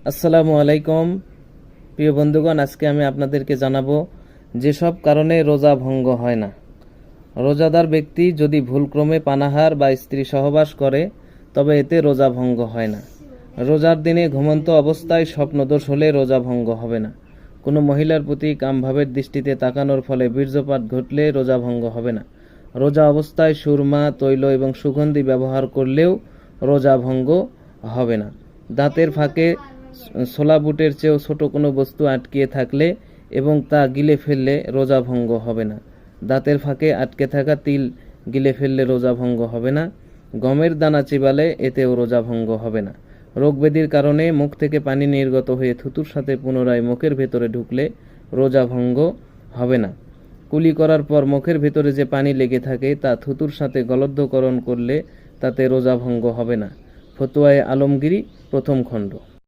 আসসালামু আলাইকুম প্রিয় বন্ধুগণ, আজকে আমি আপনাদেরকে জানাবো যেসব কারণে রোজা ভঙ্গ হয় না। রোজাদার ব্যক্তি যদি ভুলক্রমে পানাহার বা স্ত্রী সহবাস করে তবে এতে রোজা ভঙ্গ হয় না। রোজার দিনে ঘুমন্ত অবস্থায় স্বপ্নদোষ হলে রোজা ভঙ্গ হবে না। কোনো মহিলার প্রতি কামভাবের দৃষ্টিতে তাকানোর ফলে বীর্যপাত ঘটলে রোজা ভঙ্গ হবে না। রোজা অবস্থায় সুরমা, তৈল এবং সুগন্ধি ব্যবহার করলেও রোজা ভঙ্গ হবে না। দাঁতের ফাঁকে ছোলা বুটের চেয়েও ছোট কোনো বস্তু আটকিয়ে থাকলে এবং তা গিলে ফেললে রোজা ভঙ্গ হবে না। দাঁতের ফাঁকে আটকে থাকা তিল গিলে ফেললে রোজা ভঙ্গ হবে না। গমের দানা চিবালে এতেও রোজা ভঙ্গ হবে না। রোগব্যাধির কারণে মুখ থেকে পানি নির্গত হয়ে থুতুর সাথে পুনরায় মুখের ভেতরে ঢুকলে রোজা ভঙ্গ হবে না। কুলি করার পর মুখের ভেতরে যে পানি লেগে থাকে তা থুতুর সাথে গলদ্ধকরণ করলে তাতে রোজা ভঙ্গ হবে না। ফতোয়ায়ে আলমগীরি, প্রথম খণ্ড।